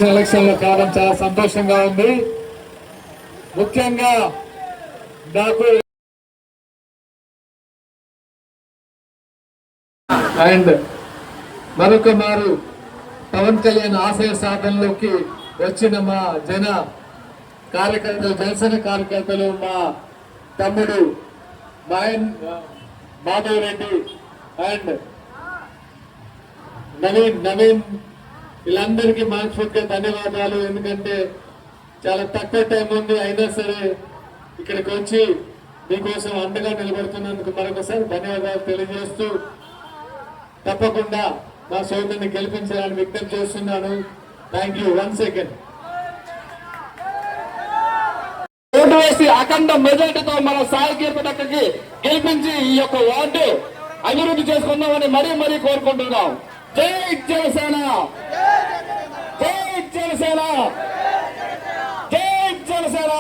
ఎలక్షన్లో కావడం చాలా సంతోషంగా ఉంది. ముఖ్యంగా నాకు అండ్ మరొక మారు పవన్ కళ్యాణ్ ఆశయ సాధనలోకి వచ్చిన మా జన కార్యకర్తలు, జనసేన కార్యకర్తలు, మా తమ్ముడు మాధవ్ రెడ్డి అండ్ నవీన్ వీళ్ళందరికీ మనస్ఫూర్తిగా ధన్యవాదాలు. ఎందుకంటే చాలా తక్కువ టైం ఉంది, అయినా సరే ఇక్కడికి వచ్చి మీకోసం అండగా నిలబడుతున్నందుకు మరొకసారి ధన్యవాదాలు తెలియజేస్తూ తప్పకుండా మా సోదరుని గెలిపించాలని విజ్ఞప్తి చేస్తున్నాను. Thank you. 1 సెకండ్. ఓటు వేసి అఖండ మెజార్టీతో మన సాయి కీర్తనకి గెలిపించి ఈ యొక్క వార్డు అభివృద్ధి చేసుకుందామని మరీ కోరుకుంటున్నాం. జై జనసేన, జై జనసేన, జై జనసేన.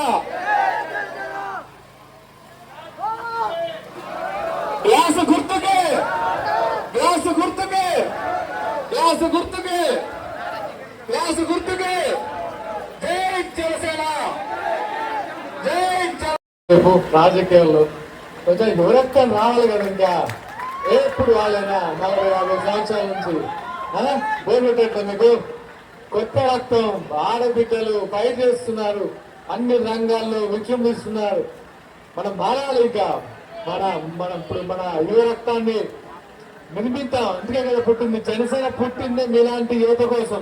గ్లాసు గుర్తుకే, గ్లాసు గుర్తుకే, గ్లాసు గుర్తుకే, గ్లాసు గుర్తుకే. జై జనసేన, జై జన. రాజకీయాల్లో కొంచెం యువరక్తం రావాలి కదా. ఇంకా ఎప్పుడు వాళ్ళైనా 40-50 సంవత్సరాల నుంచి బోర్పెట్టేట్ల మీకు కొత్త రక్తం. ఆడబిడ్డలు ఫైట్ చేస్తున్నారు, అన్ని రంగాల్లో విజృంభిస్తున్నారు. మనం మారాలి. ఇంకా ఇప్పుడు మన యువ రక్తాన్ని వినిపిద్దాం. అందుకే కదా పుట్టింది జనసేన. పుట్టింది మీలాంటి యువత కోసం,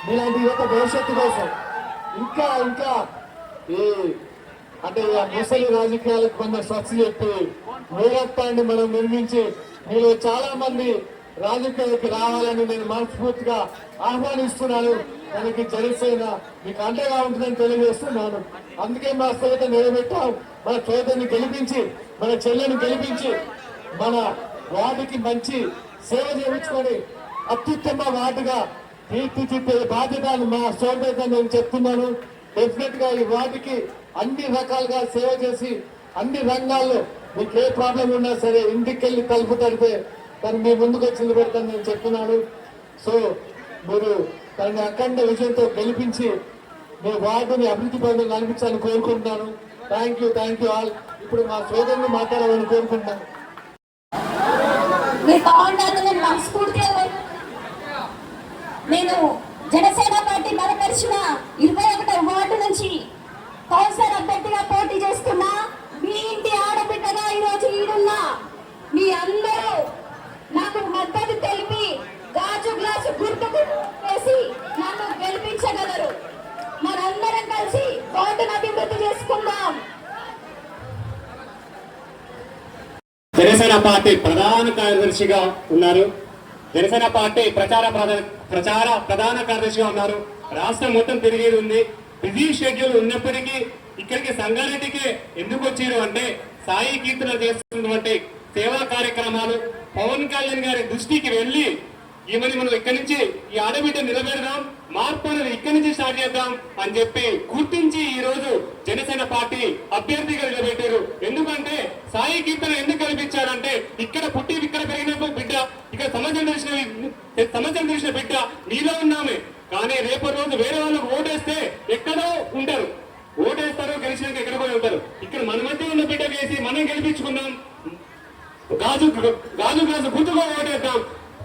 మీలాంటి యువత భవిష్యత్తు కోసం. ఇంకా ఈ అంటే ముసలి రాజకీయాలకు కొంత స్వచ్ఛ చెప్పి యువ రక్తాన్ని మనం నిర్మించి మీలో చాలా మంది రాజకీయాలకు రావాలని నేను మనస్ఫూర్తిగా ఆహ్వానిస్తున్నాను. దానికి జనసేన మీకు అండగా ఉంటుందని తెలియజేస్తున్నాను. అందుకే మా సోదరు నిలబెట్టాం. మన సోదరుని గెలిపించి, మన చెల్లెని గెలిపించి, మన వార్డుకి మంచి సేవ చేయించుకొని అత్యుత్తమ వార్డుగా తీర్చిదిద్దే బాధ్యత మా సోదరుగా నేను చెప్తున్నాను. డెఫినెట్ గా ఈ వార్డుకి అన్ని రకాలుగా సేవ చేసి అన్ని రంగాల్లో మీకు ఏ ప్రాబ్లం ఉన్నా సరే ఇంటికి వెళ్ళి తలుపు తడితే తను మీ ముందుకు వచ్చి నిలబెడతాను నేను చెప్తున్నాను. సో మీరు తనని అఖండ విజయంతో గెలిపించి మీ వార్డుని అభివృద్ధి పనులు నడిపించాలని కోరుకుంటున్నాను. Thank you all. ఇప్పుడు మా సోదరుని మాట్లాడాలని కోరుకుంటున్నాను. నేను జనసేన పార్టీ బలపరిచిన 21వ వార్డు నుంచి కౌన్సిలర్ అభ్యర్థిగా పోటీ చేస్తున్నా మీ ఇంటి ఆడబిడ్డగా ఈరోజు ఈడున్నా మీ అందరూ నాకు మద్దతు తెలిపి గాజు గ్లాసు గుర్తుకు వేసి నన్ను గెలిపించగలరు. మనందరం కలిసి వార్డును అభివృద్ధి చేసుకుందాం. జనసేన పార్టీ ప్రధాన కార్యదర్శిగా ఉన్నారు. జనసేన పార్టీ ప్రచార ప్రధాన కార్యదర్శిగా ఉన్నారు. రాష్ట్రం మొత్తం తిరిగేది ఉంది. బిజీ షెడ్యూల్ ఉన్నప్పటికీ ఇక్కడికి సంగారెడ్డికి ఎందుకు వచ్చారు అంటే సాయి కీర్తన చేస్తున్నటువంటి సేవా కార్యక్రమాలు పవన్ కళ్యాణ్ గారి దృష్టికి వెళ్ళి ఈమెని మనం ఇక్కడి నుంచి ఈ ఆడబిడ్డ నిలబెడదాం, మార్పు అనేది ఇక్కడి నుంచి స్టార్ట్ చేద్దాం అని చెప్పి గుర్తించి ఈ రోజు జనసేన పార్టీ అభ్యర్థిగా నిలబెట్టారు. ఎందుకంటే సాయి కీర్తన ఎందుకు కల్పించారంటే ఇక్కడ పుట్టి ఇక్కడ పెరిగిన బిడ్డ, ఇక్కడ సమస్యలు తెలిసిన బిడ్డ నీలో ఉన్నామే. కానీ రేపటి రోజు వేరే వాళ్ళకు ఓటేస్తే ఎక్కడో ఉంటారు, ఓటేస్తారు, గెలిచినాక ఎక్కడ పోయి ఉంటారు. ఇక్కడ మన మధ్య ఉన్న బిడ్డ వేసి మనం గెలిపించుకుందాం, గాజు గుర్తుగా ఓటేద్దాం.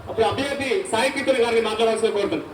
అప్పుడు అభ్యర్థి సాయి కీర్తన గారిని మాట్లాడాల్సిన కోరుతున్నాం.